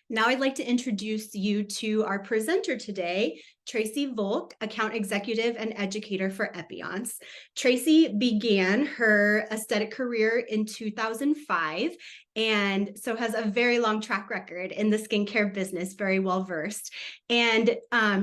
Now I'd like to introduce you to our presenter today, Tracy Volk, account executive and educator for Epionce. Tracy began her aesthetic career in 2005 and so has a very long track record in the skincare business, very well versed. And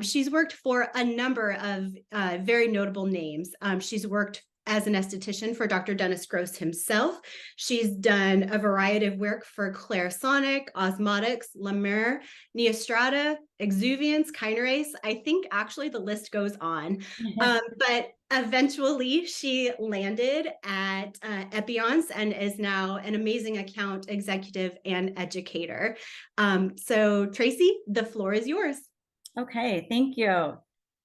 she's worked for a number of very notable names. She's worked as an esthetician for Dr. Dennis Gross himself. She's done a variety of work for Clarisonic, Osmotics, La Mer, NEOSTRATA, Exuviance, Kinase. I think actually the list goes on. But eventually she landed at Epionce and is now an amazing account executive and educator. So Tracy, the floor is yours. Okay, thank you.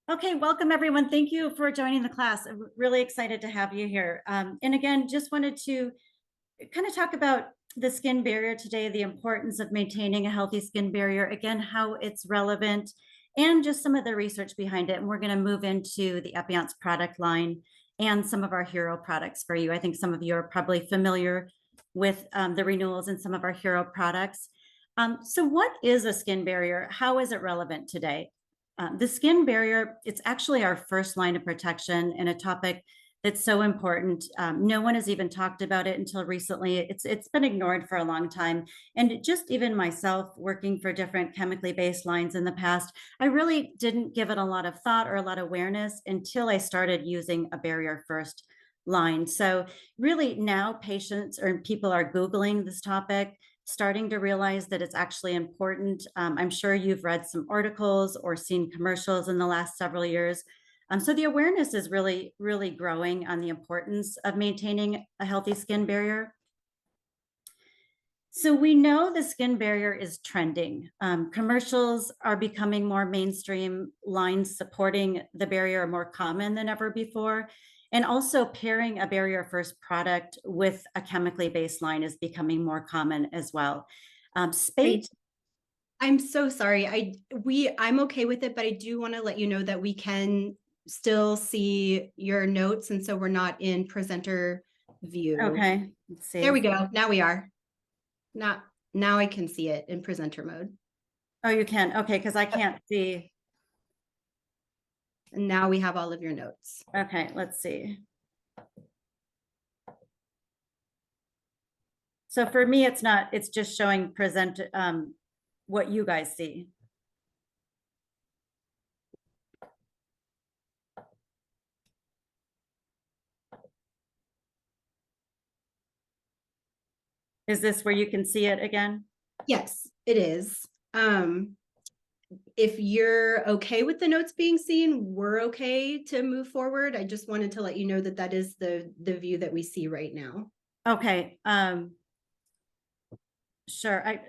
Okay, welcome everyone. Thank you for joining the class. I'm really excited to have you here. And again, just wanted to kind of talk about the skin barrier today, the importance of maintaining a healthy skin barrier, again, how it's relevant, and just some of the research behind it. And we're going to move into the Epionce product line and some of our hero products for you. I think some of you are probably familiar with the renewals and some of our hero products. So what is a skin barrier? How is it relevant today? The skin barrier, it's actually our first line of protection and a topic that's so important. No one has even talked about it until recently. It's been ignored for a long time. And just even myself working for different chemically based lines in the past, I really didn't give it a lot of thought or a lot of awareness until I started using a barrier first line. So really now patients or people are Googling this topic, starting to realize that it's actually important. I'm sure you've read some articles or seen commercials in the last several years. So the awareness is really, really growing on the importance of maintaining a healthy skin barrier. So we know the skin barrier is trending. Commercials are becoming more mainstream, lines supporting the barrier are more common than ever before. And also pairing a barrier first product with a chemically based line is becoming more common as well. Space. I'm so sorry. I'm okay with it, but I do want to let you know that we can still see your notes. And so we're not in presenter view. Okay, let's see. There we go. Now we are. Now I can see it in presenter mode. Oh, you can. Okay, because I can't see. And now we have all of your notes. Okay, let's see. So for me, it's just showing present what you guys see. Is this where you can see it again? Yes, it is. If you're okay with the notes being seen, we're okay to move forward. I just wanted to let you know that that is the view that we see right now. Okay. Sure.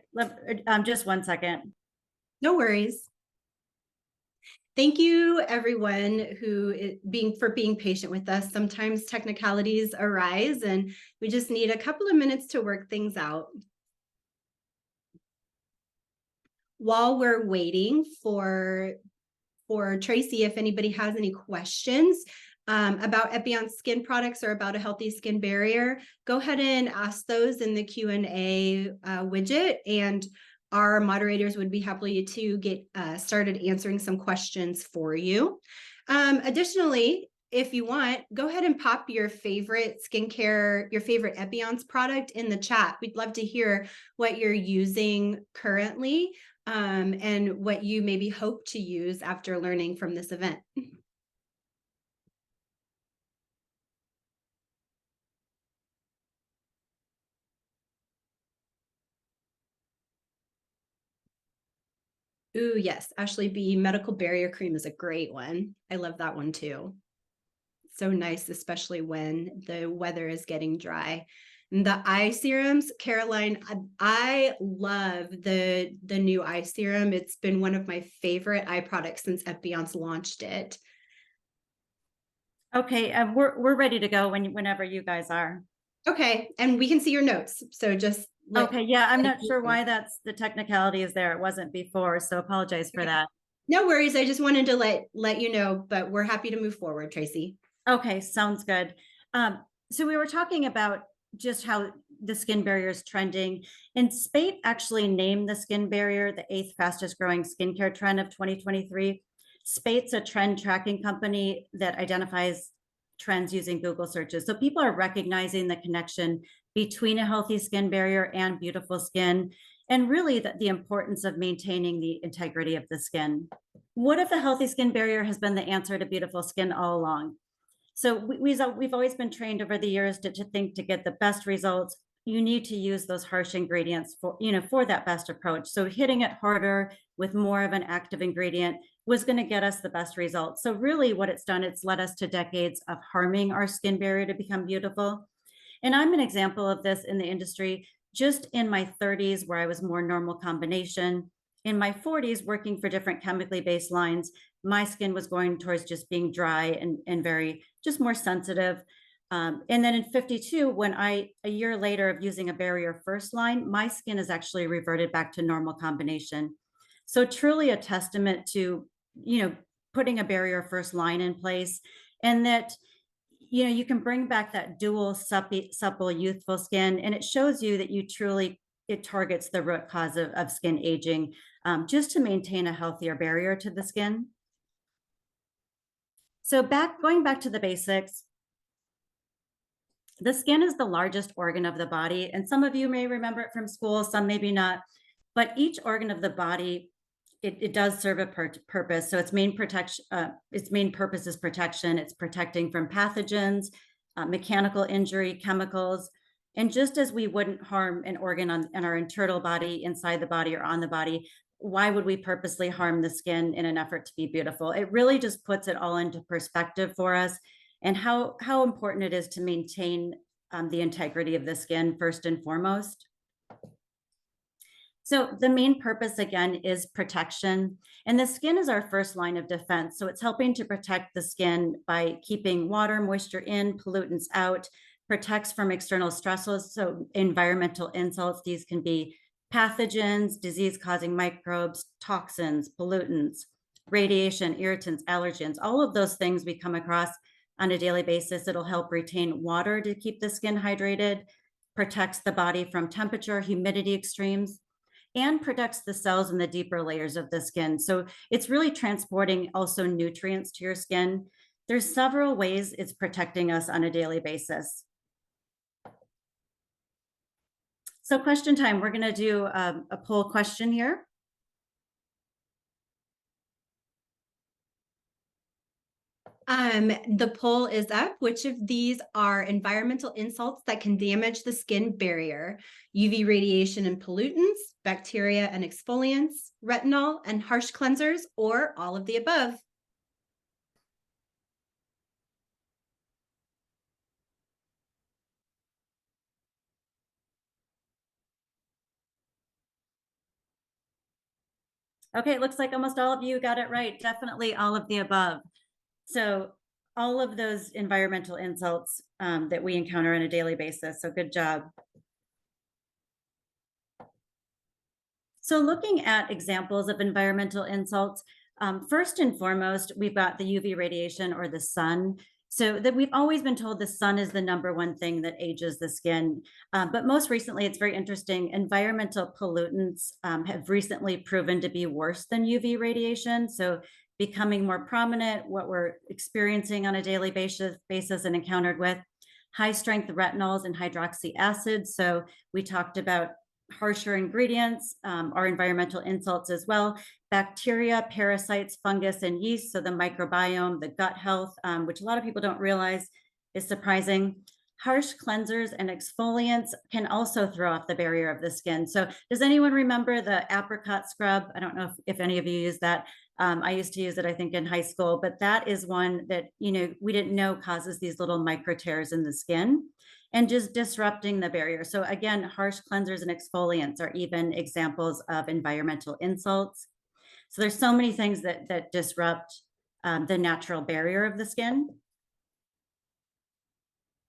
Just 1 second. No worries. Thank you, everyone for being patient with us. Sometimes technicalities arise and we just need a couple of minutes to work things out. While we're waiting for Tracy, if anybody has any questions about Epionce skin products or about a healthy skin barrier, go ahead and ask those in the Q&A widget, and our moderators would be happy to get started answering some questions for you. Additionally, if you want, go ahead and pop your favorite skincare, your favorite Epionce product in the chat. We'd love to hear what you're using currently and what you maybe hope to use after learning from this event. Ooh, yes, Ashley B. Medical Barrier Cream is a great one. I love that one too. So nice, especially when the weather is getting dry. And the eye serums, Caroline, I love the new eye serum. It's been one of my favorite eye products since Epionce launched it. Okay, we're ready to go whenever you guys are. Okay, and we can see your notes. So just okay, yeah, I'm not sure why that's the technicality is there. It wasn't before, so apologize for that. No worries. I just wanted to let you know, but we're happy to move forward, Tracy. Okay, sounds good. So we were talking about just how the skin barrier is trending. And Spate actually named the skin barrier the 8th fastest growing skincare trend of 2023. Spate's a trend tracking company that identifies trends using Google searches. So people are recognizing the connection between a healthy skin barrier and beautiful skin, and really the importance of maintaining the integrity of the skin. What if a healthy skin barrier has been the answer to beautiful skin all along? So we've always been trained over the years to think to get the best results, you need to use those harsh ingredients for that best approach. So hitting it harder with more of an active ingredient was going to get us the best results. So really what it's done, it's led us to decades of harming our skin barrier to become beautiful. And I'm an example of this in the industry, just in my 30s, where I was more normal combination. In my 40s, working for different chemically based lines, my skin was going towards just being dry and very, just more sensitive. And then in 52, when a year later of using a barrier first line, my skin is actually reverted back to normal combination. So truly a testament to, putting a barrier first line in place, and that, you can bring back that dual supple, youthful skin. And it shows you that it targets the root cause of skin aging, just to maintain a healthier barrier to the skin. So going back to the basics, the skin is the largest organ of the body. And some of you may remember it from school, some maybe not, but each organ of the body, it does serve a purpose. So its main purpose is protection. It's protecting from pathogens, mechanical injury, chemicals. And just as we wouldn't harm an organ in our internal body, inside the body, or on the body, why would we purposely harm the skin in an effort to be beautiful? It really just puts it all into perspective for us, and how important it is to maintain the integrity of the skin first and foremost. So the main purpose, again, is protection. And the skin is our first line of defense. So it's helping to protect the skin by keeping water, moisture in, pollutants out, protects from external stressors. So environmental insults, these can be pathogens, disease-causing microbes, toxins, pollutants, radiation, irritants, allergens, all of those things we come across on a daily basis. It'll help retain water to keep the skin hydrated, protects the body from temperature, humidity extremes, and protects the cells in the deeper layers of the skin. So it's really transporting also nutrients to your skin. There's several ways it's protecting us on a daily basis. So question time, we're gonna do a poll question here. The poll is up. Which of these are environmental insults that can damage the skin barrier? UV radiation and pollutants, bacteria and exfoliants, retinol and harsh cleansers, or all of the above? Okay, it looks like almost all of you got it right. Definitely all of the above. So all of those environmental insults that we encounter on a daily basis. So good job. So looking at examples of environmental insults, first and foremost, we've got the UV radiation, or the sun. So that we've always been told the sun is the #1 thing that ages the skin. But most recently, it's very interesting. Environmental pollutants have recently proven to be worse than UV radiation. So becoming more prominent, what we're experiencing on a daily basis and encountered with high strength retinols and hydroxy acids. So we talked about harsher ingredients, are environmental insults as well. Bacteria, parasites, fungus, and yeast. So the microbiome, the gut health, which a lot of people don't realize is surprising. Harsh cleansers and exfoliants can also throw off the barrier of the skin. So does anyone remember the apricot scrub? I don't know if any of you use that. I used to use it, I think, in high school, but that is one that, we didn't know causes these little micro tears in the skin and just disrupting the barrier. So again, harsh cleansers and exfoliants are even examples of environmental insults. So there's so many things that disrupt the natural barrier of the skin.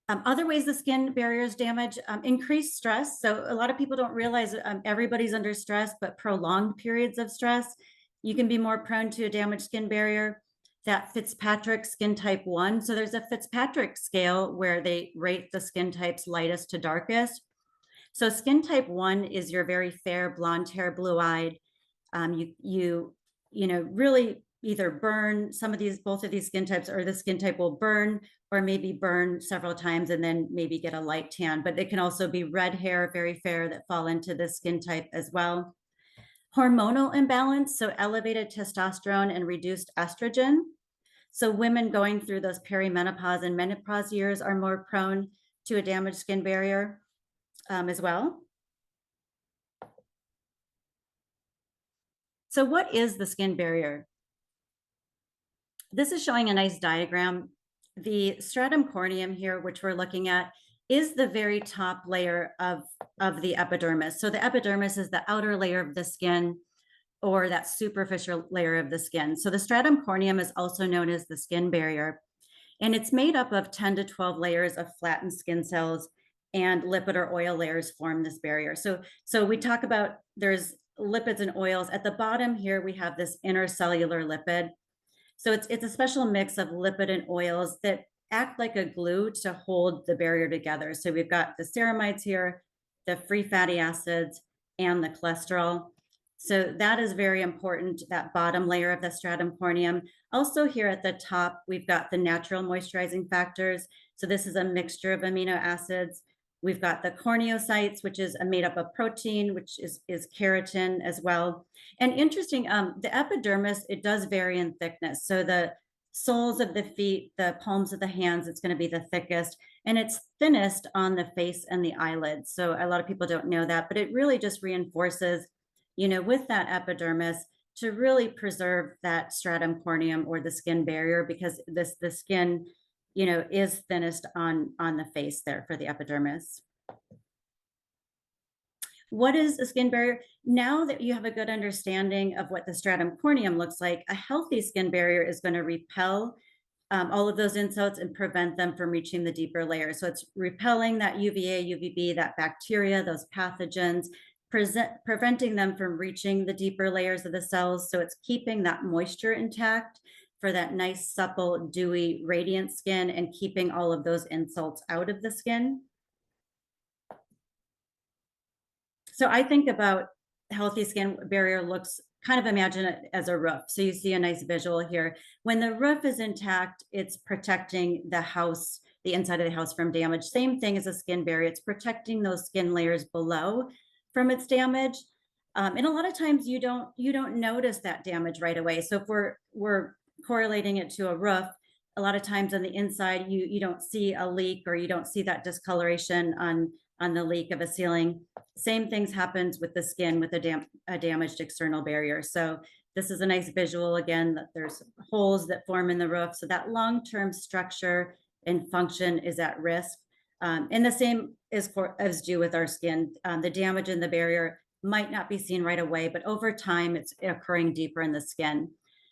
Other ways the skin barrier is damaged, increased stress. So a lot of people don't realize everybody's under stress, but prolonged periods of stress, you can be more prone to a damaged skin barrier. That Fitzpatrick skin type 1. So there's a Fitzpatrick scale where they rate the skin types lightest to darkest. So skin type 1 is your very fair, blonde hair, blue-eyed. You know, really either burn both of these skin types, or the skin type will burn or maybe burn several times and then maybe get a light tan. But it can also be red hair, very fair, that fall into this skin type as well. Hormonal imbalance, so elevated testosterone and reduced estrogen. So women going through those perimenopause and menopause years are more prone to a damaged skin barrier as well. So what is the skin barrier? This is showing a nice diagram. The stratum corneum here, which we're looking at, is the very top layer of the epidermis. So the epidermis is the outer layer of the skin, or that superficial layer of the skin. So the stratum corneum is also known as the skin barrier. And it's made up of 10 to 12 layers of flattened skin cells, and lipid or oil layers form this barrier. So we talk about there's lipids and oils. At the bottom here, we have this intercellular lipid. So it's a special mix of lipid and oils that act like a glue to hold the barrier together. So we've got the ceramides here, the free fatty acids, and the cholesterol. So that is very important, that bottom layer of the stratum corneum. Also here at the top, we've got the natural moisturizing factors. So this is a mixture of amino acids. We've got the corneocytes, which is made up of protein, which is keratin as well. And interesting, the epidermis, it does vary in thickness. So the soles of the feet, the palms of the hands, it's going to be the thickest, and it's thinnest on the face and the eyelids. So a lot of people don't know that, but it really just reinforces, you know, with that epidermis, to really preserve that stratum corneum, or the skin barrier, because the skin, you know, is thinnest on the face there for the epidermis. What is a skin barrier? Now that you have a good understanding of what the stratum corneum looks like, a healthy skin barrier is going to repel all of those insults and prevent them from reaching the deeper layers. So it's repelling that UVA, UVB, that bacteria, those pathogens, preventing them from reaching the deeper layers of the cells. So it's keeping that moisture intact for that nice, supple, dewy, radiant skin, and keeping all of those insults out of the skin. So I think about healthy skin barrier looks, kind of imagine it as a roof. So you see a nice visual here. When the roof is intact, it's protecting the house, the inside of the house, from damage. Same thing as a skin barrier. It's protecting those skin layers below from its damage. And a lot of times you don't notice that damage right away. So if we're correlating it to a roof, a lot of times on the inside, you don't see a leak, or you don't see that discoloration on the leak of a ceiling. Same things happens with the skin with a damaged external barrier. So this is a nice visual again, that there's holes that form in the roof. So that long-term structure and function is at risk. And the same is due with our skin. The damage in the barrier might not be seen right away, but over time it's occurring deeper in the skin.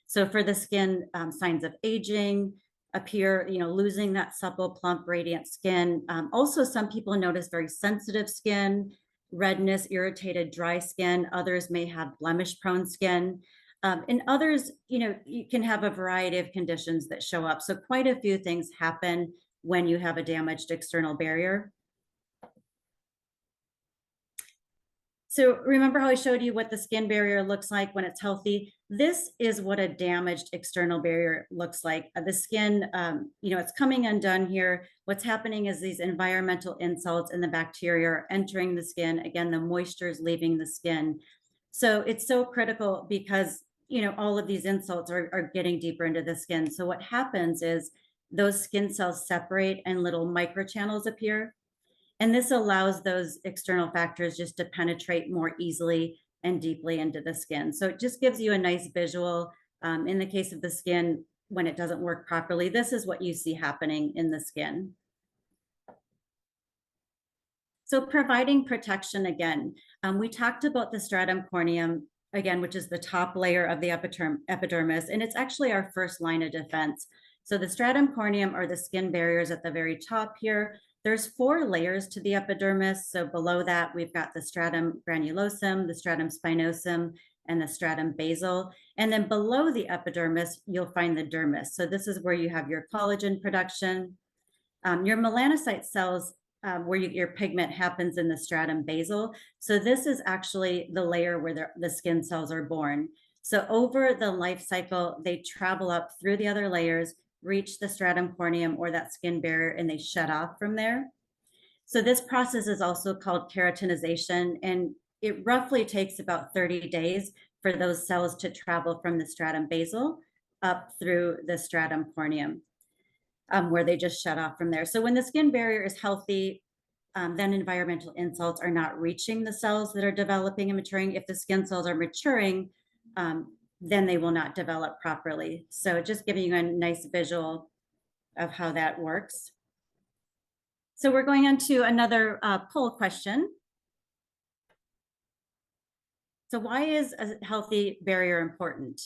So for the skin, signs of aging appear, you know, losing that supple, plump, radiant skin. Also, some people notice very sensitive skin, redness, irritated, dry skin. Others may have blemish-prone skin. And others, you know, you can have a variety of conditions that show up. So quite a few things happen when you have a damaged external barrier. So remember how I showed you what the skin barrier looks like when it's healthy? This is what a damaged external barrier looks like. The skin, you know, it's coming undone here. What's happening is these environmental insults and the bacteria are entering the skin. Again, the moisture is leaving the skin. So it's so critical because, you know, all of these insults are getting deeper into the skin. So what happens is those skin cells separate and little microchannels appear. And this allows those external factors just to penetrate more easily and deeply into the skin. So it just gives you a nice visual. In the case of the skin, when it doesn't work properly, this is what you see happening in the skin. So providing protection again, we talked about the stratum corneum, again, which is the top layer of the epidermis, and it's actually our first line of defense. So the stratum corneum, or the skin barriers at the very top here. There's 4 layers to the epidermis. So below that, we've got the stratum granulosum, the stratum spinosum, and the stratum basal. And then below the epidermis, you'll find the dermis. So this is where you have your collagen production. Your melanocyte cells where your pigment happens in the stratum basal. So this is actually the layer where the skin cells are born. So over the life cycle, they travel up through the other layers, reach the stratum corneum or that skin barrier, and they shut off from there. So this process is also called keratinization, and it roughly takes about 30 days for those cells to travel from the stratum basal up through the stratum corneum, where they just shut off from there. So when the skin barrier is healthy, then environmental insults are not reaching the cells that are developing and maturing. If the skin cells are maturing, then they will not develop properly. So just giving you a nice visual of how that works. So we're going on to another poll question. So why is a healthy barrier important?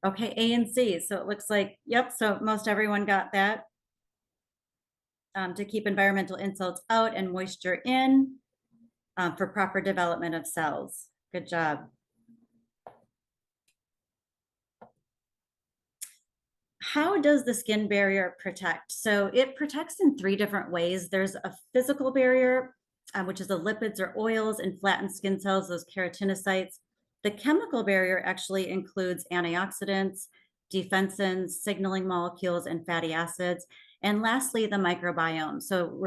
Okay, A and C. So it looks like, yep, so most everyone got that. To keep environmental insults out and moisture in for proper development of cells. Good job. How does the skin barrier protect? So it protects in 3 different ways. There's a physical barrier, which is the lipids or oils and flattened skin cells, those keratinocytes. The chemical barrier actually includes antioxidants, defensins, signaling molecules, and fatty acids. And lastly, the microbiome. So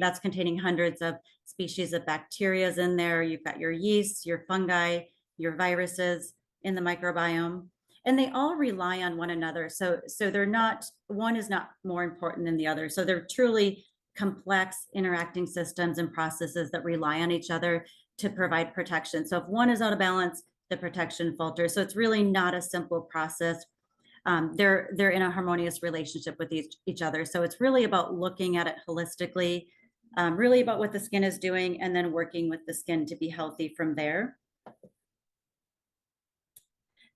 that's containing hundreds of species of bacteria in there. You've got your yeast, your fungi, your viruses in the microbiome, and they all rely on one another. So they're not, one is not more important than the other. So they're truly complex interacting systems and processes that rely on each other to provide protection. So if one is out of balance, the protection falters. So it's really not a simple process. They're in a harmonious relationship with each other. So it's really about looking at it holistically, really about what the skin is doing, and then working with the skin to be healthy from there.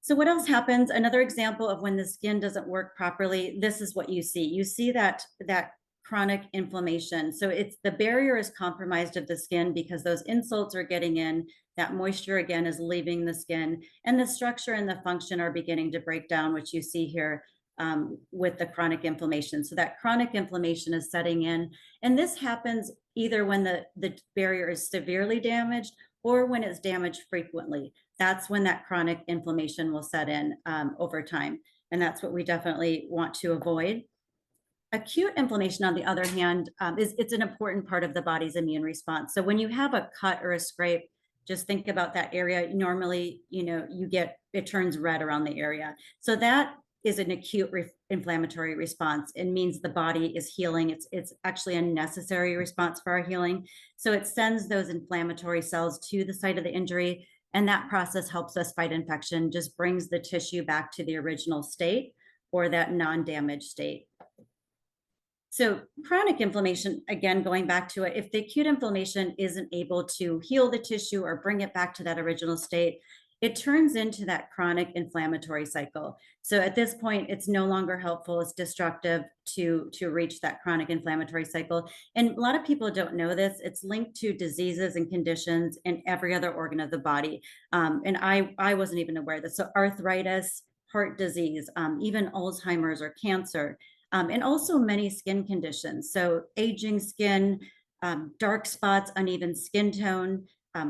So what else happens? Another example of when the skin doesn't work properly, this is what you see. You see that chronic inflammation. So it's the barrier is compromised of the skin because those insults are getting in, that moisture again is leaving the skin, and the structure and the function are beginning to break down, which you see here with the chronic inflammation. So that chronic inflammation is setting in, and this happens either when the barrier is severely damaged or when it's damaged frequently. That's when that chronic inflammation will set in over time. And that's what we definitely want to avoid. Acute inflammation, on the other hand, it's an important part of the body's immune response. So when you have a cut or a scrape, just think about that area. Normally, it turns red around the area. So that is an acute inflammatory response. It means the body is healing. It's actually a necessary response for our healing. So it sends those inflammatory cells to the site of the injury, and that process helps us fight infection, just brings the tissue back to the original state or that non-damaged state. So chronic inflammation, again, going back to it, if the acute inflammation isn't able to heal the tissue or bring it back to that original state, it turns into that chronic inflammatory cycle. So at this point, it's no longer helpful. It's destructive to reach that chronic inflammatory cycle. And a lot of people don't know this. It's linked to diseases and conditions in every other organ of the body. And I wasn't even aware of this. So arthritis, heart disease, even Alzheimer's or cancer, and also many skin conditions. So aging skin, dark spots, uneven skin tone,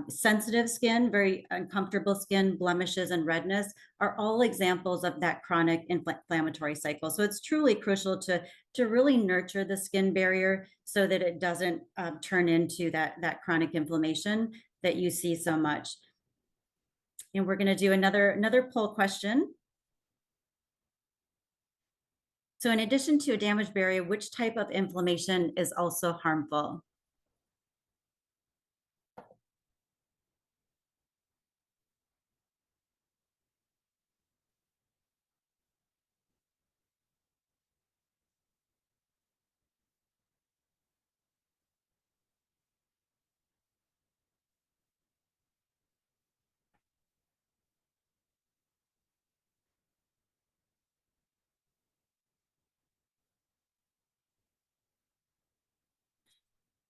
sensitive skin, very uncomfortable skin, blemishes, and redness are all examples of that chronic inflammatory cycle. So it's truly crucial to really nurture the skin barrier so that it doesn't turn into that chronic inflammation that you see so much. And we're going to do another poll question. So in addition to a damaged barrier, which type of inflammation is also harmful?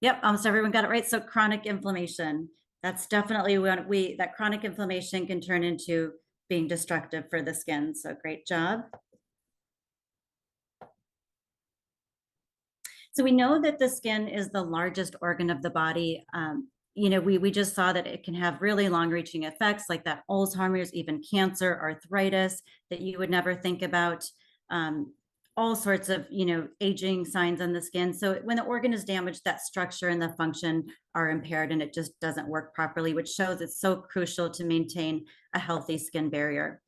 Yep, so everyone got it right. So chronic inflammation, that's definitely when that chronic inflammation can turn into being destructive for the skin. So great job. So we know that the skin is the largest organ of the body. We just saw that it can have really long-reaching effects like that Alzheimer's, even cancer, arthritis that you would never think about. All sorts of, aging signs on the skin. So when the organ is damaged, that structure and the function are impaired and it just doesn't work properly, which shows it's so crucial to maintain a healthy skin barrier.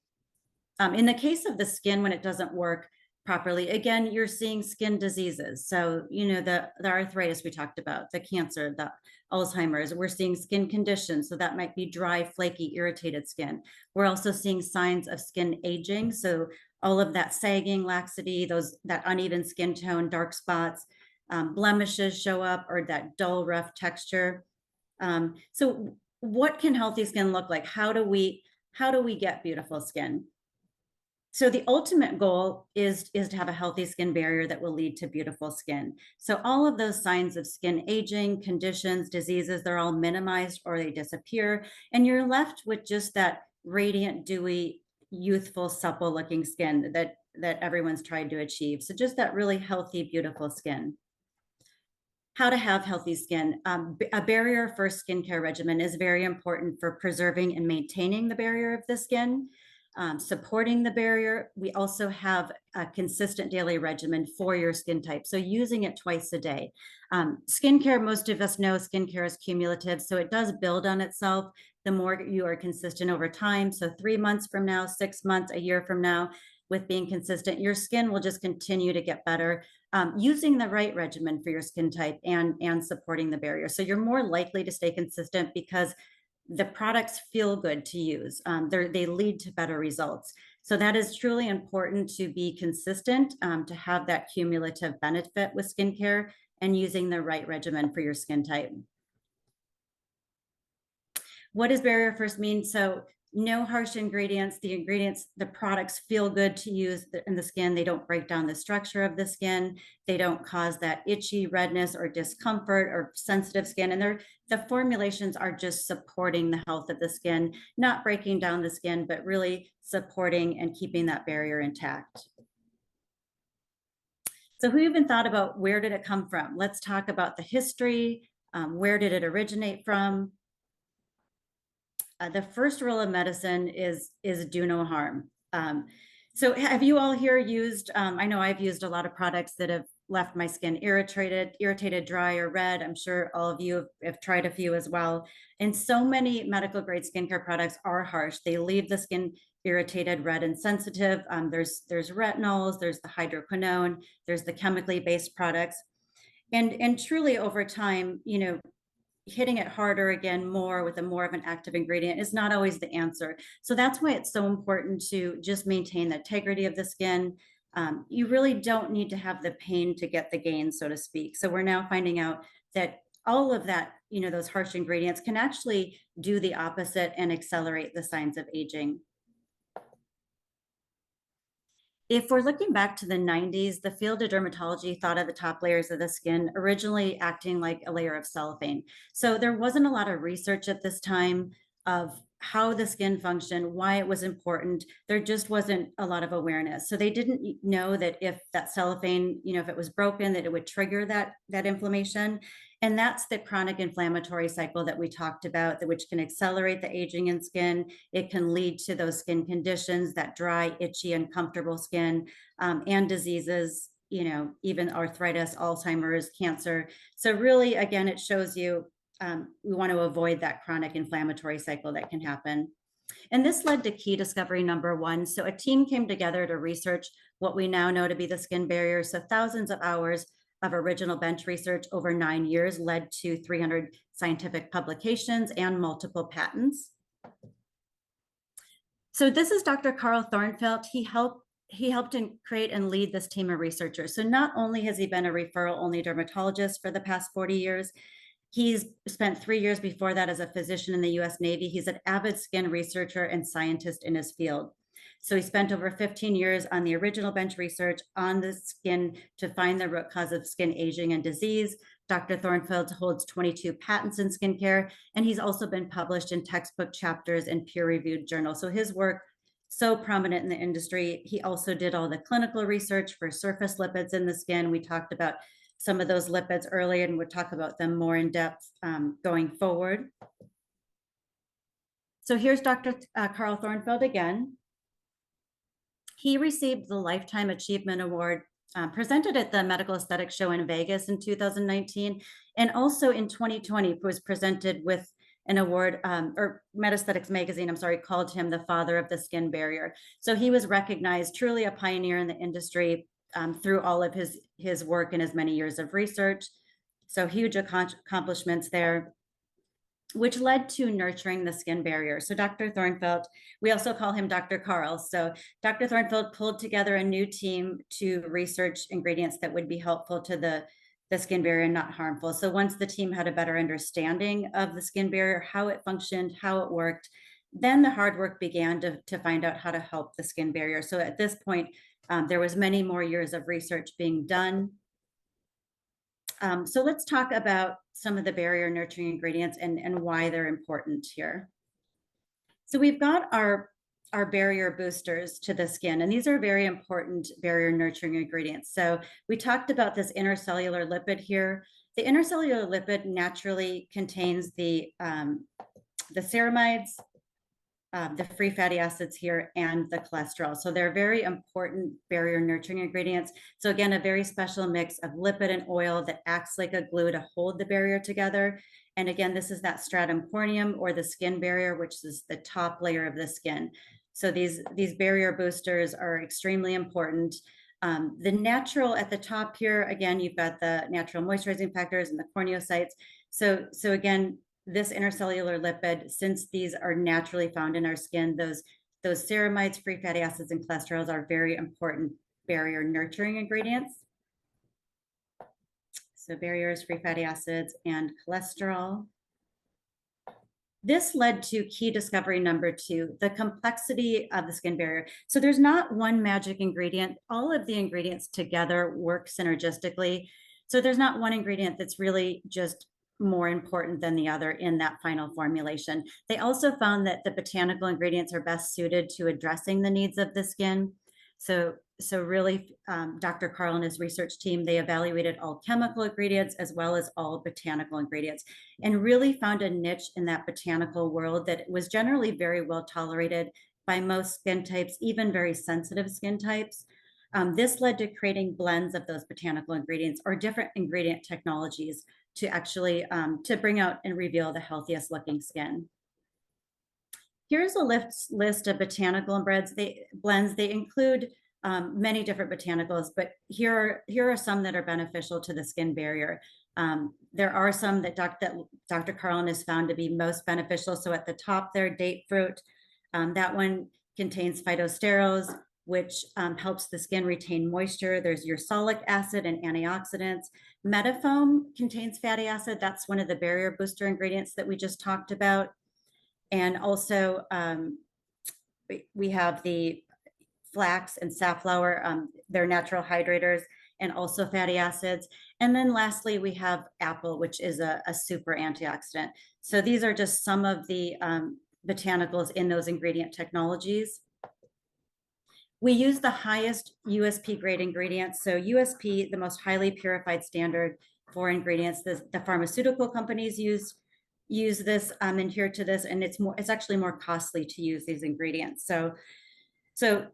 In the case of the skin, when it doesn't work properly, again, you're seeing skin diseases. So, the arthritis we talked about, the cancer, the Alzheimer's, we're seeing skin conditions. So that might be dry, flaky, irritated skin. We're also seeing signs of skin aging. So all of that sagging, laxity, that uneven skin tone, dark spots, blemishes show up, or that dull, rough texture. So what can healthy skin look like? How do we get beautiful skin? So the ultimate goal is to have a healthy skin barrier that will lead to beautiful skin. So all of those signs of skin aging, conditions, diseases, they're all minimized or they disappear. And you're left with just that radiant, dewy, youthful, supple looking skin that everyone's tried to achieve. So just that really healthy, beautiful skin. How to have healthy skin. A barrier first skincare regimen is very important for preserving and maintaining the barrier of the skin. Supporting the barrier. We also have a consistent daily regimen for your skin type. So using it twice a day. Skincare, most of us know skincare is cumulative. So it does build on itself the more you are consistent over time. So 3 months from now, 6 months, a year from now, with being consistent, your skin will just continue to get better. Using the right regimen for your skin type and supporting the barrier. So you're more likely to stay consistent because the products feel good to use. They lead to better results. So that is truly important to be consistent, to have that cumulative benefit with skincare and using the right regimen for your skin type. What does barrier first mean? So no harsh ingredients. The products feel good to use in the skin. They don't break down the structure of the skin. They don't cause that itchy redness or discomfort or sensitive skin. And the formulations are just supporting the health of the skin, not breaking down the skin, but really supporting and keeping that barrier intact. So who even thought about where did it come from? Let's talk about the history. Where did it originate from? The first rule of medicine is do no harm. So have you all here used, I know I've used a lot of products that have left my skin irritated, dry, or red. I'm sure all of you have tried a few as well. And so many medical grade skincare products are harsh. They leave the skin irritated, red, and sensitive. There's retinols, there's the hydroquinone, there's the chemically based products. And truly over time, hitting it harder again, more with more of an active ingredient is not always the answer. So that's why it's so important to just maintain the integrity of the skin. You really don't need to have the pain to get the gain, so to speak. So we're now finding out that all of that, those harsh ingredients can actually do the opposite and accelerate the signs of aging. If we're looking back to the 90s, the field of dermatology thought of the top layers of the skin originally acting like a layer of cellophane. So there wasn't a lot of research at this time of how the skin functioned, why it was important. There just wasn't a lot of awareness. So they didn't know that if that cellophane, if it was broken, that it would trigger that inflammation. And that's the chronic inflammatory cycle that we talked about, which can accelerate the aging in skin. It can lead to those skin conditions, that dry, itchy, uncomfortable skin, and diseases, even arthritis, Alzheimer's, cancer. So really, again, it shows you we want to avoid that chronic inflammatory cycle that can happen. And this led to key discovery number 1. So a team came together to research what we now know to be the skin barrier. So thousands of hours of original bench research over 9 years led to 300 scientific publications and multiple patents. So this is Dr. Carl Thornfelt. He helped create and lead this team of researchers. So not only has he been a referral-only dermatologist for the past 40 years, he's spent 3 years before that as a physician in the US Navy. He's an avid skin researcher and scientist in his field. So he spent over 15 years on the original bench research on the skin to find the root cause of skin aging and disease, Dr. Thornfeld holds 22 patents in skincare, and he's also been published in textbook chapters and peer-reviewed journals. So his work so prominent in the industry. He also did all the clinical research for surface lipids in the skin. We talked about some of those lipids earlier, and we'll talk about them more in depth going forward. So here's Dr. Carl Thornfeld again. He received the Lifetime Achievement Award presented at the Medical Aesthetics Show in Vegas in 2019, and also in 2020 was presented with an award, or Metaesthetics Magazine, I'm sorry, called him the father of the skin barrier. So he was recognized truly a pioneer in the industry through all of his work and his many years of research. So huge accomplishments there, which led to nurturing the skin barrier. So Dr. Thornfeld, we also call him Dr. Carl. So Dr. Thornfeld pulled together a new team to research ingredients that would be helpful to the skin barrier and not harmful. So once the team had a better understanding of the skin barrier, how it functioned, how it worked, then the hard work began to find out how to help the skin barrier. So at this point, there was many more years of research being done. So let's talk about some of the barrier nurturing ingredients and why they're important here. So we've got our barrier boosters to the skin, and these are very important barrier nurturing ingredients. So we talked about this intercellular lipid here. The intercellular lipid naturally contains the ceramides, the free fatty acids here, and the cholesterol. So they're very important barrier nurturing ingredients. So again, a very special mix of lipid and oil that acts like a glue to hold the barrier together. And again, this is that stratum corneum, or the skin barrier, which is the top layer of the skin. So these barrier boosters are extremely important. The natural at the top here, again, you've got the natural moisturizing factors and the corneocytes. So again, this intercellular lipid, since these are naturally found in our skin, those ceramides, free fatty acids, and cholesterols are very important barrier nurturing ingredients. So barriers, free fatty acids, and cholesterol. This led to key discovery number 2, the complexity of the skin barrier. So there's not one magic ingredient. All of the ingredients together work synergistically. So there's not one ingredient that's really just more important than the other in that final formulation. They also found that the botanical ingredients are best suited to addressing the needs of the skin. So really, Dr. Carl and his research team, they evaluated all chemical ingredients as well as all botanical ingredients, and really found a niche in that botanical world that was generally very well tolerated by most skin types, even very sensitive skin types. This led to creating blends of those botanical ingredients or different ingredient technologies to actually to bring out and reveal the healthiest looking skin. Here's a list of botanical blends. They include many different botanicals, but here are some that are beneficial to the skin barrier. There are some that Dr. Carlin has found to be most beneficial. So at the top there, date fruit, that one contains phytosterols, which helps the skin retain moisture. There's ursolic acid and antioxidants. Metafoam contains fatty acid. That's one of the barrier booster ingredients that we just talked about. And also we have the flax and safflower. They're natural hydrators and also fatty acids. And then lastly, we have apple, which is a super antioxidant. So these are just some of the botanicals in those ingredient technologies. We use the highest USP grade ingredients. So USP, the most highly purified standard for ingredients. The pharmaceutical companies use this adhere to this, and it's actually more costly to use these ingredients. So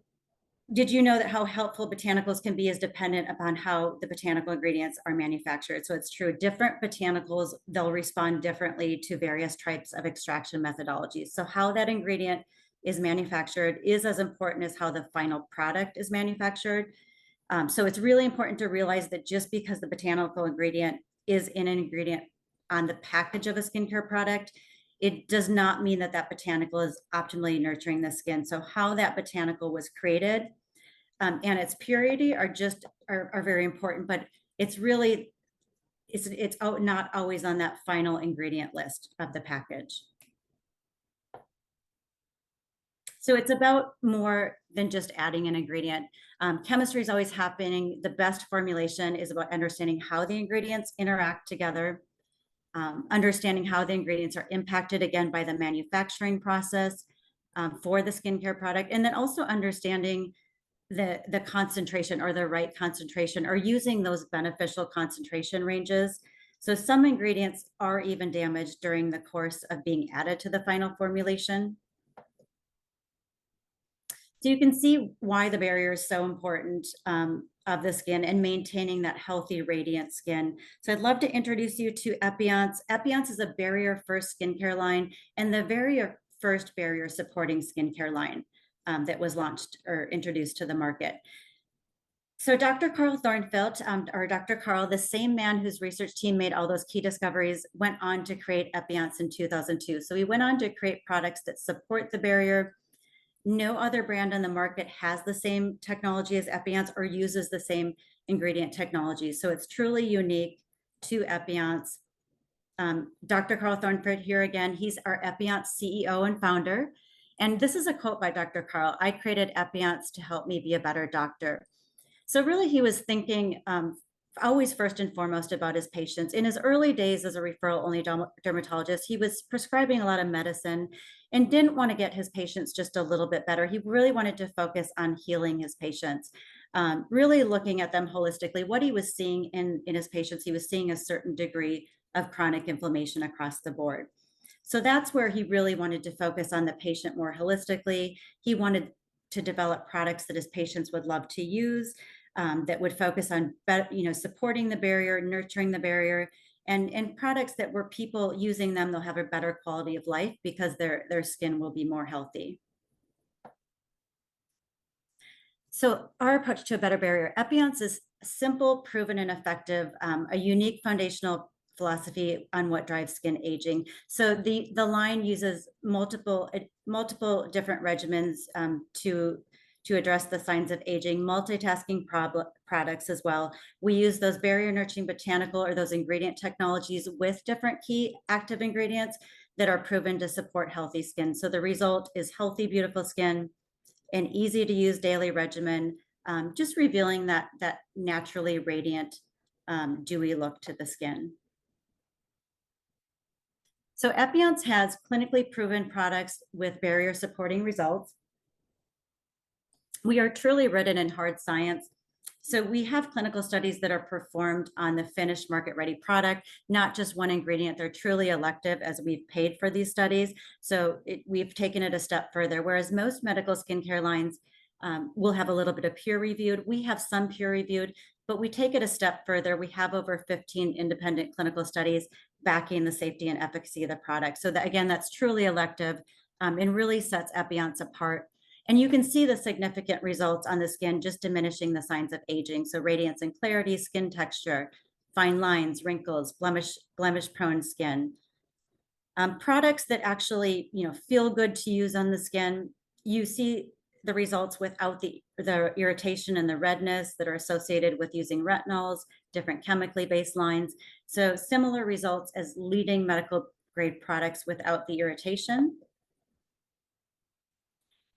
did you know that how helpful botanicals can be is dependent upon how the botanical ingredients are manufactured? So it's true, different botanicals, they'll respond differently to various types of extraction methodologies. So how that ingredient is manufactured is as important as how the final product is manufactured. So it's really important to realize that just because the botanical ingredient is in an ingredient on the package of a skincare product, it does not mean that that botanical is optimally nurturing the skin. So how that botanical was created and its purity are very important, but it's not always on that final ingredient list of the package. So it's about more than just adding an ingredient. Chemistry is always happening. The best formulation is about understanding how the ingredients interact together, understanding how the ingredients are impacted again by the manufacturing process for the skincare product, and then also understanding the concentration or the right concentration, or using those beneficial concentration ranges. So some ingredients are even damaged during the course of being added to the final formulation. So you can see why the barrier is so important of the skin and maintaining that healthy, radiant skin. So I'd love to introduce you to Epionce. Epionce is a barrier-first skincare line and the very first barrier-supporting skincare line that was launched or introduced to the market. So Dr. Carl Thornfelt, or Dr. Carl, the same man whose research team made all those key discoveries, went on to create Epionce in 2002. So he went on to create products that support the barrier. No other brand on the market has the same technology as Epionce or uses the same ingredient technology. So it's truly unique to Epionce. Dr. Carl Thornfelt here again, he's our Epionce CEO and founder. And this is a quote by Dr. Carl: "I created Epionce to help me be a better doctor." So really he was thinking always first and foremost about his patients. In his early days as a referral-only dermatologist, he was prescribing a lot of medicine and didn't want to get his patients just a little bit better. He really wanted to focus on healing his patients, really looking at them holistically. What he was seeing in his patients, he was seeing a certain degree of chronic inflammation across the board. So that's where he really wanted to focus on the patient more holistically. He wanted to develop products that his patients would love to use, that would focus on supporting the barrier, nurturing the barrier, and products that were people using them, they'll have a better quality of life because their skin will be more healthy. So our approach to a better barrier, Epionce is simple, proven, and effective, a unique foundational philosophy on what drives skin aging. So the line uses multiple different regimens to address the signs of aging, multitasking products as well. We use those barrier nurturing botanical or those ingredient technologies with different key active ingredients that are proven to support healthy skin. So the result is healthy, beautiful skin, an easy to use daily regimen, just revealing that naturally radiant, dewy look to the skin. So Epionce has clinically proven products with barrier supporting results. We are truly written in hard science. So we have clinical studies that are performed on the finished market-ready product, not just one ingredient. They're truly elective as we've paid for these studies. So we've taken it a step further, whereas most medical skincare lines will have a little bit of peer-reviewed. We have some peer-reviewed, but we take it a step further. We have over 15 independent clinical studies backing the safety and efficacy of the product. So that, again, that's truly elective and really sets Epionce apart. And you can see the significant results on the skin, just diminishing the signs of aging. So radiance and clarity, skin texture, fine lines, wrinkles, blemish-prone skin. Products that actually, feel good to use on the skin. You see the results without the irritation and the redness that are associated with using retinols, different chemically based lines. So similar results as leading medical grade products without the irritation.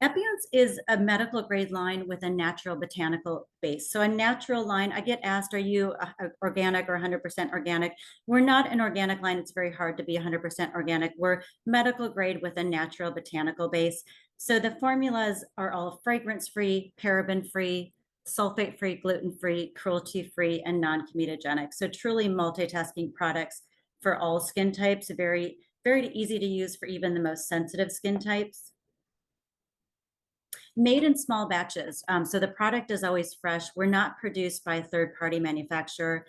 Epionce is a medical grade line with a natural botanical base. So a natural line, I get asked, are you organic or 100% organic? We're not an organic line. It's very hard to be 100% organic. We're medical grade with a natural botanical base. So the formulas are all fragrance-free, paraben-free, sulfate-free, gluten-free, cruelty-free, and non-comedogenic. So truly multitasking products for all skin types, very, very easy to use for even the most sensitive skin types. Made in small batches. So the product is always fresh. We're not produced by a third-party manufacturer.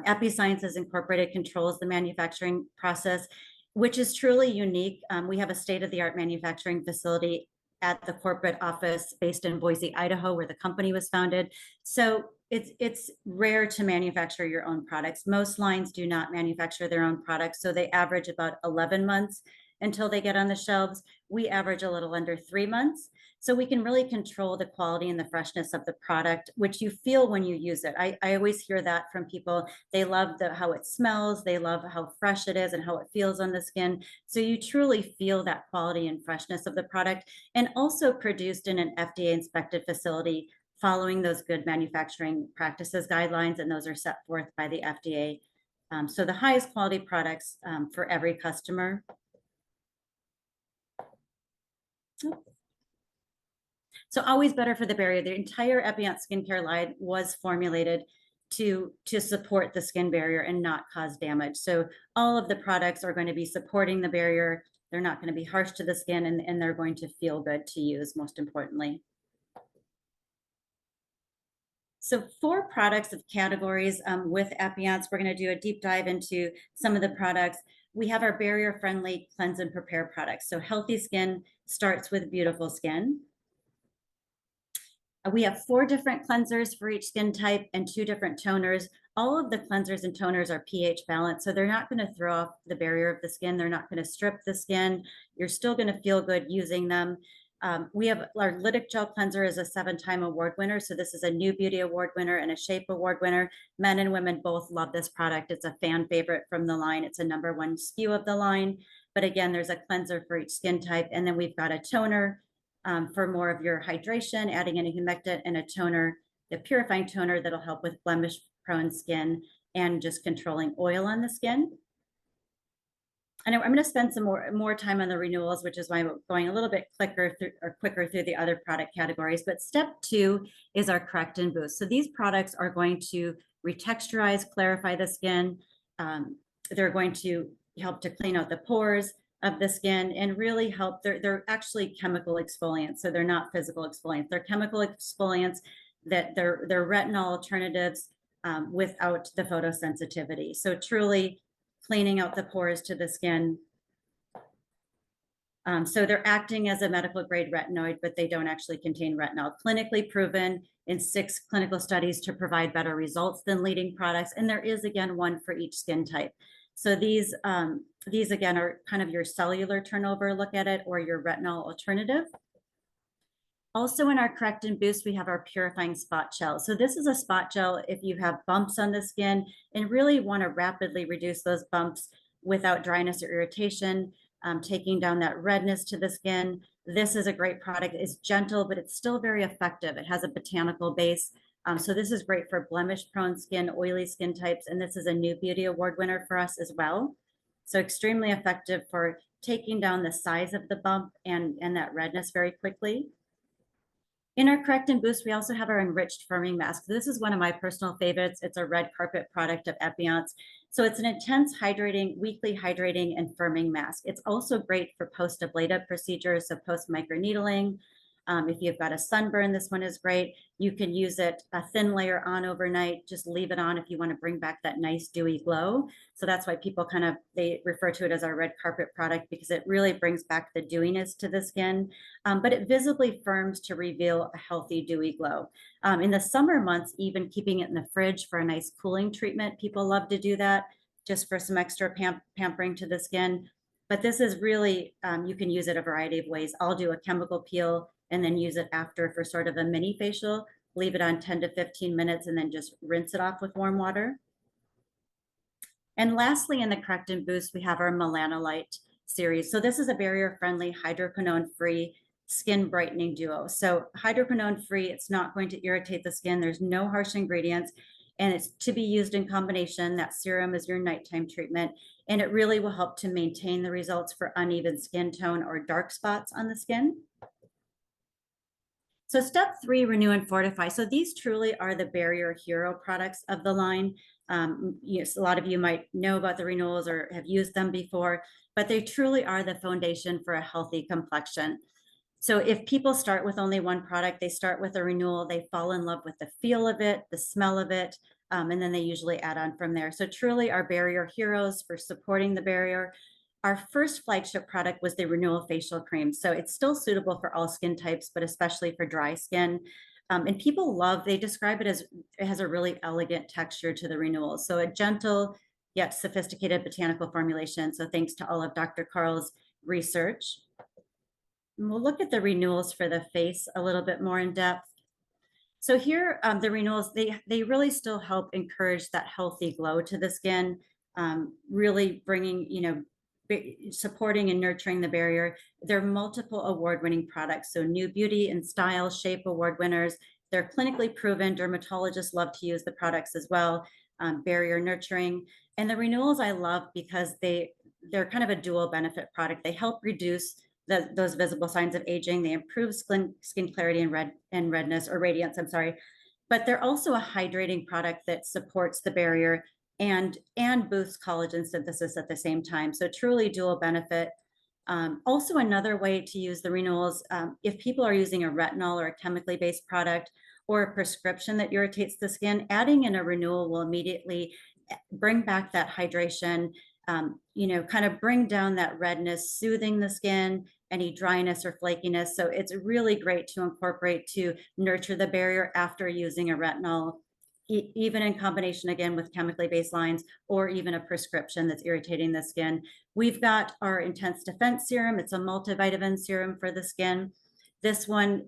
Episciences Incorporated controls the manufacturing process, which is truly unique. We have a state-of-the-art manufacturing facility at the corporate office based in Boise, Idaho, where the company was founded. So it's rare to manufacture your own products. Most lines do not manufacture their own products, so they average about 11 months until they get on the shelves. We average a little under 3 months. So we can really control the quality and the freshness of the product, which you feel when you use it. I always hear that from people. They love how it smells, they love how fresh it is and how it feels on the skin. So you truly feel that quality and freshness of the product, and also produced in an FDA inspected facility following those good manufacturing practices guidelines, and those are set forth by the FDA. So the highest quality products for every customer. So always better for the barrier. The entire Epionce skincare line was formulated to support the skin barrier and not cause damage. So all of the products are going to be supporting the barrier. They're not going to be harsh to the skin, and they're going to feel good to use, most importantly. So 4 products of categories with Epionce. We're going to do a deep dive into some of the products. We have our barrier-friendly cleanse and prepare products. So healthy skin starts with beautiful skin. We have 4 different cleansers for each skin type and 2 different toners. All of the cleansers and toners are pH balanced, so they're not going to throw off the barrier of the skin. They're not going to strip the skin. You're still going to feel good using them. We have our Lytic Gel Cleanser is a 7-time award winner. So this is a New Beauty Award winner and a Shape Award winner. Men and women both love this product. It's a fan favorite from the line. It's a #1 SKU of the line. But again, there's a cleanser for each skin type. And then we've got a toner for more of your hydration, adding in a humectant, and a toner, the purifying toner that'll help with blemish-prone skin and just controlling oil on the skin. And I'm going to spend some more time on the renewals, which is why I'm going a little bit quicker through the other product categories. But step 2 is our correct and boost. So these products are going to retexturize, clarify the skin. They're going to help to clean out the pores of the skin and really help. They're actually chemical exfoliants, so they're not physical exfoliants. They're chemical exfoliants that they're retinol alternatives without the photosensitivity. So truly cleaning out the pores to the skin. So they're acting as a medical grade retinoid, but they don't actually contain retinol. Clinically proven in 6 clinical studies to provide better results than leading products. And there is, again, one for each skin type. So these again are kind of your cellular turnover look at it, or your retinol alternative. Also in our correct and boost, we have our purifying spot gel. So this is a spot gel if you have bumps on the skin and really want to rapidly reduce those bumps without dryness or irritation, taking down that redness to the skin. This is a great product. It's gentle, but it's still very effective. It has a botanical base. So this is great for blemish-prone skin, oily skin types, and this is a New Beauty Award winner for us as well. So extremely effective for taking down the size of the bump and that redness very quickly. In our correct and boost, we also have our enriched firming mask. This is one of my personal favorites. It's a red carpet product of Epionce. So it's an intense hydrating, weekly hydrating and firming mask. It's also great for post-ablative procedures, so post-microneedling. If you've got a sunburn, this one is great. You can use it a thin layer on overnight. Just leave it on if you want to bring back that nice dewy glow. So that's why people they refer to it as our red carpet product, because it really brings back the dewiness to the skin, but it visibly firms to reveal a healthy dewy glow. In the summer months, even keeping it in the fridge for a nice cooling treatment, people love to do that just for some extra pampering to the skin. But this is really, you can use it a variety of ways. I'll do a chemical peel and then use it after for sort of a mini facial, leave it on 10 to 15 minutes, and then just rinse it off with warm water. And lastly, in the correct and boost, we have our Melanolite series. So this is a barrier-friendly, hydroquinone-free skin brightening duo. So hydroquinone-free, it's not going to irritate the skin. There's no harsh ingredients, and it's to be used in combination. That serum is your nighttime treatment, and it really will help to maintain the results for uneven skin tone or dark spots on the skin. So step 3, renew and fortify. So these truly are the barrier hero products of the line. Yes, a lot of you might know about the renewals or have used them before, but they truly are the foundation for a healthy complexion. So if people start with only one product, they start with a renewal, they fall in love with the feel of it, the smell of it, and then they usually add on from there. So truly our barrier heroes for supporting the barrier. Our first flagship product was the Renewal Facial Cream. So it's still suitable for all skin types, but especially for dry skin. And people they describe it as it has a really elegant texture to the Renewal. So a gentle yet sophisticated botanical formulation. So thanks to all of Dr. Carl's research. And we'll look at the renewals for the face a little bit more in depth. So here, the renewals, they really still help encourage that healthy glow to the skin, really bringing, supporting and nurturing the barrier. There are multiple award-winning products. So New Beauty and Style, Shape Award winners. They're clinically proven. Dermatologists love to use the products as well. Barrier nurturing. And the renewals I love because they're kind of a dual benefit product. They help reduce those visible signs of aging. They improve skin clarity and redness or radiance, I'm sorry. But they're also a hydrating product that supports the barrier and boosts collagen synthesis at the same time. So truly dual benefit. Also another way to use the renewals, if people are using a retinol or a chemically based product or a prescription that irritates the skin, adding in a renewal will immediately bring back that hydration, kind of bring down that redness, soothing the skin, any dryness or flakiness. So it's really great to incorporate to nurture the barrier after using a retinol, even in combination again with chemically based lines or even a prescription that's irritating the skin. We've got our Intense Defense Serum. It's a multivitamin serum for the skin. This one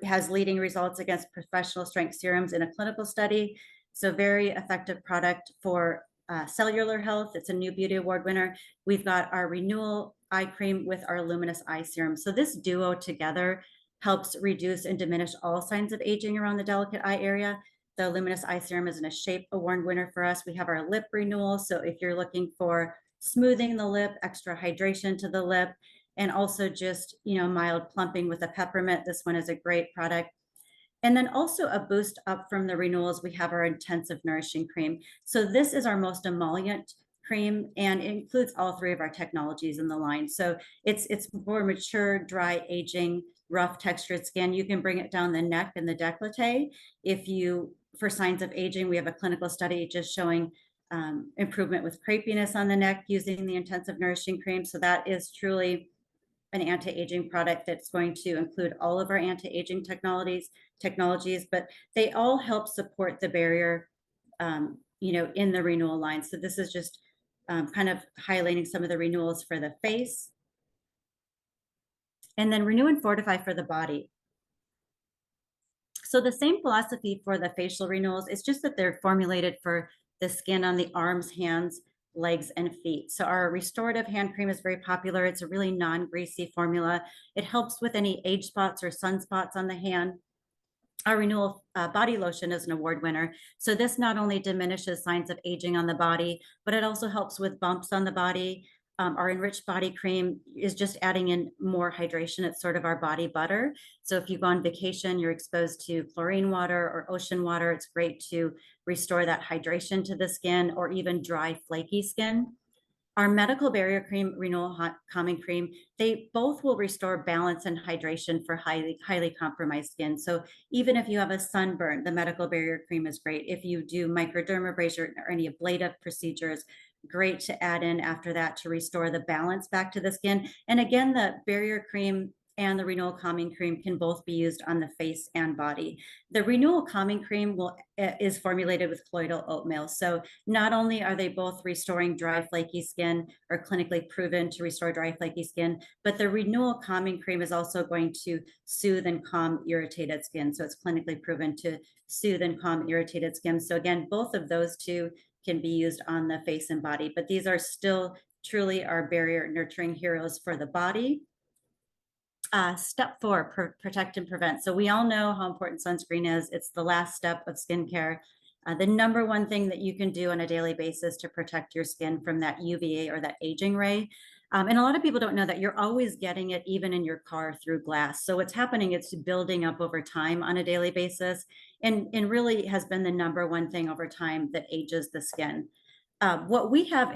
has leading results against professional strength serums in a clinical study. So very effective product for cellular health. It's a New Beauty Award winner. We've got our Renewal Eye Cream with our Luminous Eye Serum. So this duo together helps reduce and diminish all signs of aging around the delicate eye area. The Luminous Eye Serum is a Shape Award winner for us. We have our lip renewal. So if you're looking for smoothing the lip, extra hydration to the lip, and also just, mild plumping with a peppermint, this one is a great product. And then also a boost up from the renewals, we have our Intensive Nourishing Cream. So this is our most emollient cream, and it includes all three of our technologies in the line. So it's for mature, dry, aging, rough textured skin. You can bring it down the neck and the décolleté. For signs of aging, we have a clinical study just showing improvement with crepiness on the neck using the Intensive Nourishing Cream. So that is truly an anti-aging product that's going to include all of our anti-aging technologies, but they all help support the barrier, in the renewal line. So this is just kind of highlighting some of the renewals for the face. And then Renew and Fortify for the body. So the same philosophy for the facial renewals, it's just that they're formulated for the skin on the arms, hands, legs, and feet. So our restorative hand cream is very popular. It's a really non-greasy formula. It helps with any age spots or sunspots on the hand. Our Renewal Body Lotion is an award winner. So this not only diminishes signs of aging on the body, but it also helps with bumps on the body. Our Enriched Body Cream is just adding in more hydration. It's sort of our body butter. So if you go on vacation, you're exposed to chlorine water or ocean water, it's great to restore that hydration to the skin, or even dry, flaky skin. Our Medical Barrier Cream, Renewal Calming Cream, they both will restore balance and hydration for highly compromised skin. So even if you have a sunburn, the Medical Barrier Cream is great. If you do microdermabrasion or any ablative procedures, great to add in after that to restore the balance back to the skin. And again, the Barrier Cream and the Renewal Calming Cream can both be used on the face and body. The Renewal Calming Cream is formulated with colloidal oatmeal. So not only are they both restoring dry, flaky skin, or clinically proven to restore dry, flaky skin, but the Renewal Calming Cream is also going to soothe and calm irritated skin. So it's clinically proven to soothe and calm irritated skin. So again, both of those two can be used on the face and body, but these are still truly our barrier nurturing heroes for the body. Step 4, protect and prevent. So we all know how important sunscreen is. It's the last step of skincare. The number one thing that you can do on a daily basis to protect your skin from that UVA or that aging ray. And a lot of people don't know that you're always getting it even in your car through glass. So what's happening, it's building up over time on a daily basis, and really has been the number one thing over time that ages the skin. What we have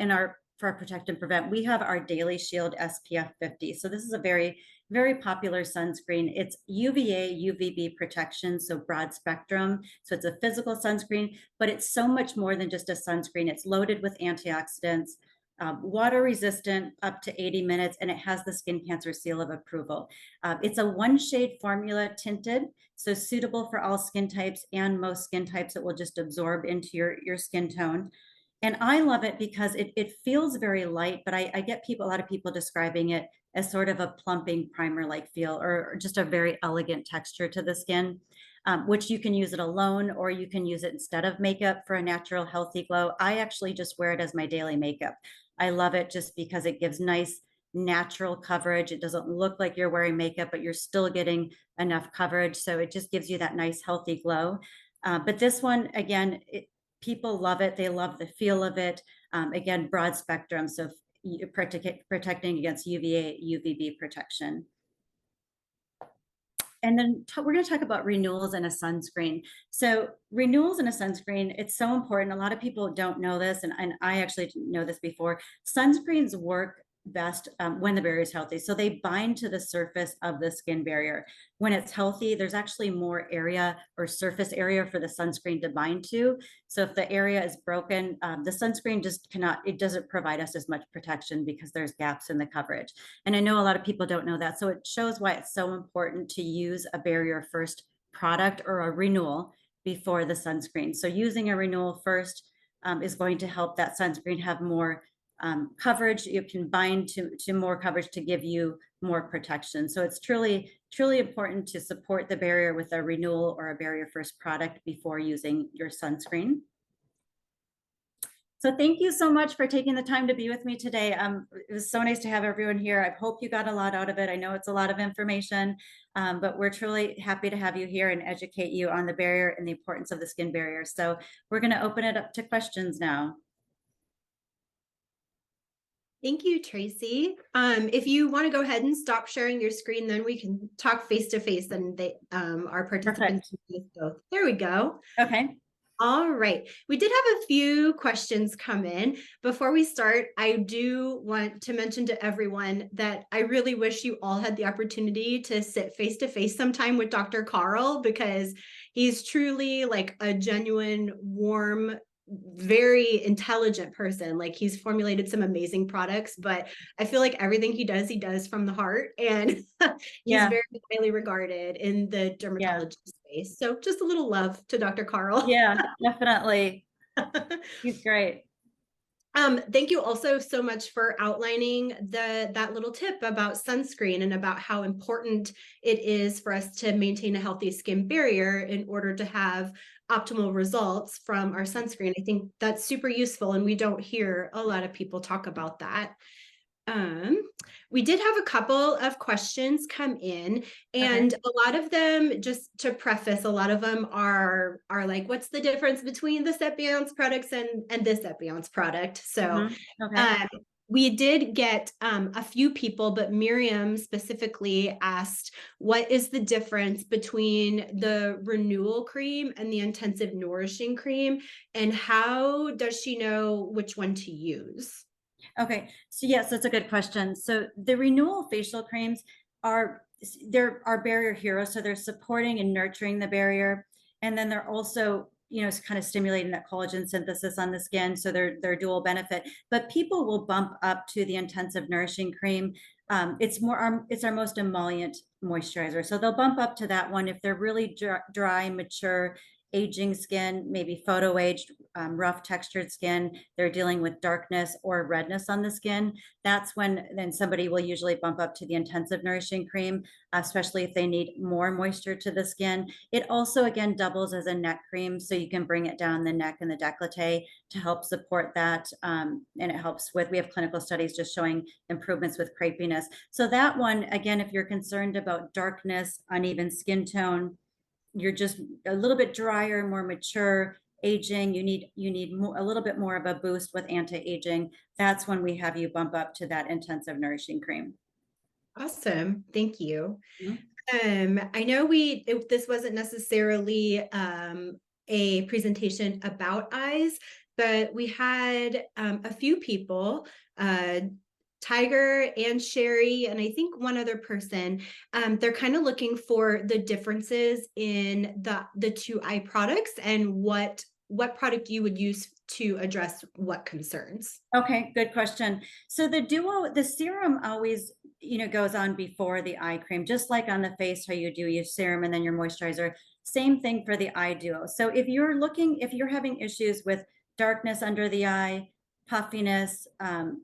for our Protect and Prevent, we have our Daily Shield SPF 50. So this is a very, very popular sunscreen. It's UVA, UVB protection, so broad spectrum. So it's a physical sunscreen, but it's so much more than just a sunscreen. It's loaded with antioxidants, water resistant up to 80 minutes, and it has the skin cancer seal of approval. It's a 1-shade formula tinted, so suitable for all skin types and most skin types. It will just absorb into your skin tone. And I love it because it feels very light, but I get a lot of people describing it as sort of a plumping primer-like feel, or just a very elegant texture to the skin, which you can use it alone or you can use it instead of makeup for a natural, healthy glow. I actually just wear it as my daily makeup. I love it just because it gives nice natural coverage. It doesn't look like you're wearing makeup, but you're still getting enough coverage. So it just gives you that nice, healthy glow. But this one, again, people love it. They love the feel of it. Again, broad spectrum. So protecting against UVA, UVB protection. And then we're going to talk about renewals and a sunscreen. So renewals and a sunscreen, it's so important. A lot of people don't know this, and I actually didn't know this before. Sunscreens work best when the barrier is healthy. So they bind to the surface of the skin barrier. When it's healthy, there's actually more area or surface area for the sunscreen to bind to. So if the area is broken, the sunscreen just cannot, it doesn't provide us as much protection because there's gaps in the coverage. And I know a lot of people don't know that. So it shows why it's so important to use a barrier first product or a renewal before the sunscreen. So using a renewal first is going to help that sunscreen have more coverage. You can bind to more coverage to give you more protection. So it's truly important to support the barrier with a renewal or a barrier first product before using your sunscreen. So thank you so much for taking the time to be with me today. It was so nice to have everyone here. I hope you got a lot out of it. I know it's a lot of information, but we're truly happy to have you here and educate you on the barrier and the importance of the skin barrier. So we're going to open it up to questions now. Thank you, Tracy. If you want to go ahead and stop sharing your screen, then we can talk face to face, and our participants can see both. There we go. Okay. All right. We did have a few questions come in. Before we start, I do want to mention to everyone that I really wish you all had the opportunity to sit face to face sometime with Dr. Carl, because he's truly like a genuine, warm, very intelligent person. Like, he's formulated some amazing products, but I feel like everything he does from the heart, and he's very highly regarded in the dermatology space. So just a little love to Dr. Carl. Yeah, definitely. He's great. Thank you also so much for outlining that little tip about sunscreen and about how important it is for us to maintain a healthy skin barrier in order to have optimal results from our sunscreen. I think that's super useful, and we don't hear a lot of people talk about that. We did have a couple of questions come in, and a lot of them, just to preface, a lot of them are like, what's the difference between this Epionce products and this Epionce product? So we did get a few people, but Miriam specifically asked, what is the difference between the renewal cream and the intensive nourishing cream, and how does she know which one to use? Okay, so yes, that's a good question. So the renewal facial creams they're our barrier heroes. So they're supporting and nurturing the barrier, and then they're also, you know, kind of stimulating that collagen synthesis on the skin. So they're dual benefit. But people will bump up to the intensive nourishing cream. It's our most emollient moisturizer. So they'll bump up to that one if they're really dry, mature, aging skin, maybe photo aged, rough textured skin, they're dealing with darkness or redness on the skin. That's when then somebody will usually bump up to the intensive nourishing cream, especially if they need more moisture to the skin. It also, again, doubles as a neck cream, so you can bring it down the neck and the décolleté to help support that. And it helps with, we have clinical studies just showing improvements with crepiness. So that one, again, if you're concerned about darkness, uneven skin tone, you're just a little bit drier, more mature, aging, you need a little bit more of a boost with anti-aging, that's when we have you bump up to that intensive nourishing cream. Awesome. Thank you. I know this wasn't necessarily a presentation about eyes, but we had a few people, Tiger and Sherry, and I think one other person, they're kind of looking for the differences in the two eye products and what product you would use to address what concerns. Okay, good question. So the serum always, you know, goes on before the eye cream, just like on the face, how you do your serum and then your moisturizer. Same thing for the eye duo. So if you're having issues with darkness under the eye, puffiness,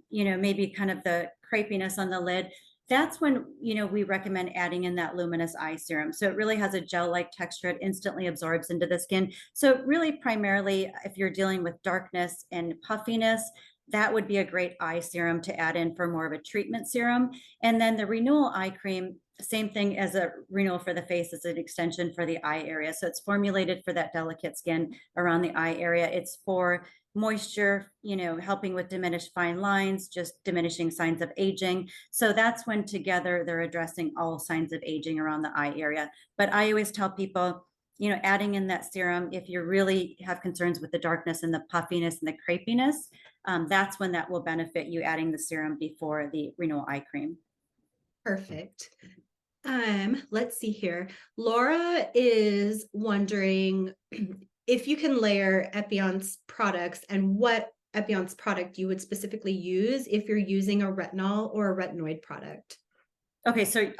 you know, maybe kind of the crepiness on the lid, that's when, we recommend adding in that luminous eye serum. So it really has a gel-like texture. It instantly absorbs into the skin. So really, primarily, if you're dealing with darkness and puffiness, that would be a great eye serum to add in for more of a treatment serum. And then the renewal eye cream, same thing as a renewal for the face, is an extension for the eye area. So it's formulated for that delicate skin around the eye area. It's for moisture, helping with diminished fine lines, just diminishing signs of aging. So that's when together they're addressing all signs of aging around the eye area. But I always tell people, adding in that serum, if you really have concerns with the darkness and the puffiness and the crepiness, that's when that will benefit you, adding the serum before the renewal eye cream. Perfect. Let's see here. Laura is wondering if you can layer Epionce products and what Epionce product you would specifically use if you're using a retinol or a retinoid product. Okay, so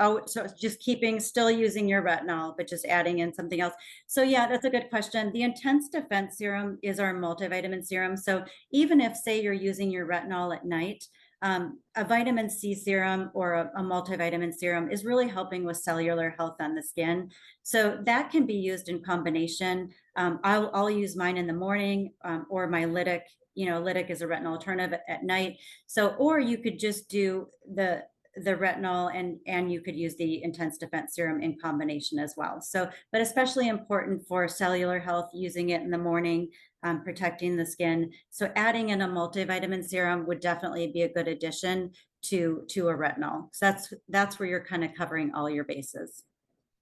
just still using your retinol, but just adding in something else. So yeah, that's a good question. The Intense Defense Serum is our multivitamin serum. So even if, say, you're using your retinol at night, a vitamin C serum or a multivitamin serum is really helping with cellular health on the skin. So that can be used in combination. I'll use mine in the morning, or my Lytic. Lytic is a retinol alternative at night. So, or you could just do the retinol and you could use the Intense Defense Serum in combination as well. So, but especially important for cellular health, using it in the morning, protecting the skin. So adding in a multivitamin serum would definitely be a good addition to a retinol. So that's where you're kind of covering all your bases.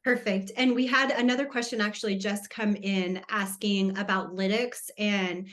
Perfect. And we had another question actually just come in asking about lytics and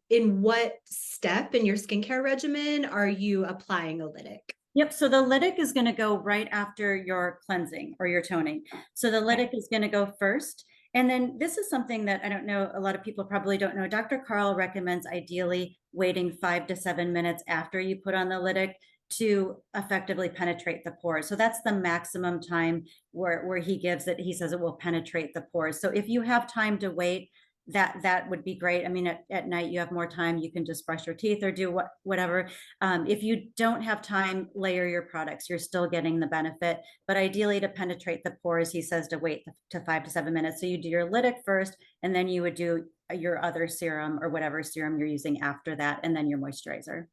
in what step in your skincare regimen are you applying a lytic? Yep. So the lytic is going to go right after your cleansing or your toning. So the lytic is going to go first. And then this is something that I don't know, a lot of people probably don't know. Dr. Carl recommends ideally waiting 5 to 7 minutes after you put on the lytic to effectively penetrate the pores. So that's the maximum time where he gives it. He says it will penetrate the pores. So if you have time to wait, that would be great. I mean, at night you have more time, you can just brush your teeth or do whatever. If you don't have time, layer your products. You're still getting the benefit, but ideally to penetrate the pores, he says to wait to 5 to 7 minutes. So you do your lytic first, and then you would do your other serum or whatever serum you're using after that, and then your moisturizer.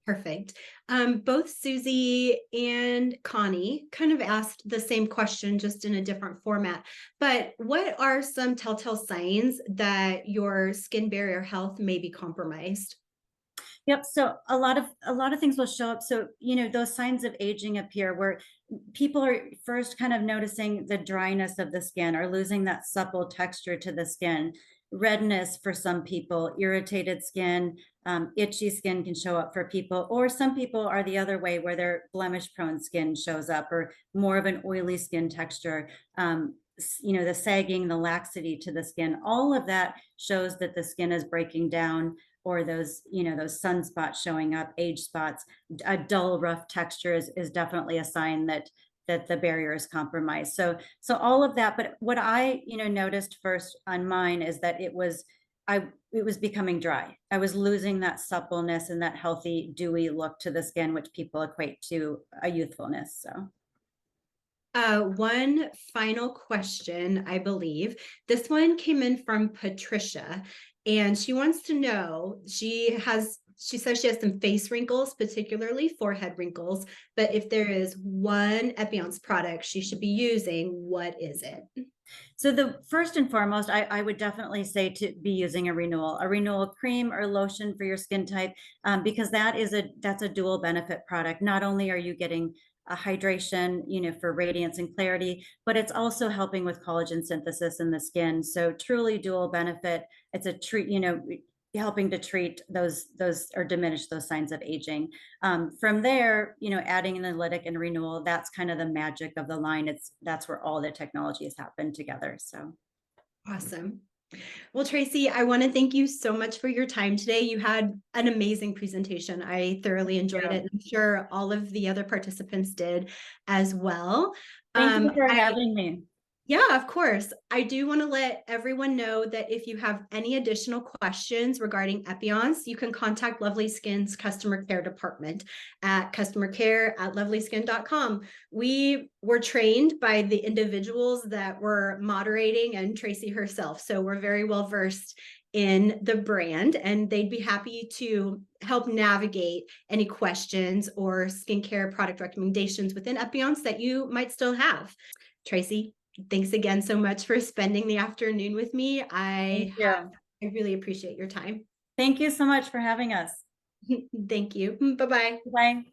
Perfect. Both Susie and Connie kind of asked the same question, just in a different format. But what are some telltale signs that your skin barrier health may be compromised? Yep. So a lot of things will show up. So, those signs of aging appear where people are first kind of noticing the dryness of the skin or losing that supple texture to the skin, redness for some people, irritated skin, itchy skin can show up for people, or some people are the other way where their blemish prone skin shows up, or more of an oily skin texture. The sagging, the laxity to the skin, all of that shows that the skin is breaking down, or those sunspots showing up, age spots. A dull, rough texture is definitely a sign that the barrier is compromised. So all of that. But what I noticed first on mine is that it was becoming dry. I was losing that suppleness and that healthy, dewy look to the skin, which people equate to a youthfulness. So. One final question, I believe. This one came in from Patricia, and she wants to know, she says she has some face wrinkles, particularly forehead wrinkles, but if there is one Epionce product she should be using, what is it? So the first and foremost, I would definitely say to be using a renewal cream or lotion for your skin type, because that's a dual benefit product. Not only are you getting a hydration, for radiance and clarity, but it's also helping with collagen synthesis in the skin. So truly dual benefit. It's a treat, helping to treat those or diminish those signs of aging. From there, adding an lytic and renewal, that's kind of the magic of the line. That's where all the technology has happened together. So awesome. Well, Tracy, I want to thank you so much for your time today. You had an amazing presentation. I thoroughly enjoyed it. I'm sure all of the other participants did as well. Thank you for having me. Yeah, of course. I do want to let everyone know that if you have any additional questions regarding Epionce, you can contact Lovely Skin's customer care department at customercare@lovelyskin.com. We were trained by the individuals that were moderating and Tracy herself. So we're very well versed in the brand, and they'd be happy to help navigate any questions or skincare product recommendations within Epionce that you might still have. Tracy, thanks again so much for spending the afternoon with me. Thank you. I really appreciate your time. Thank you so much for having us. Thank you. Bye-bye. Bye.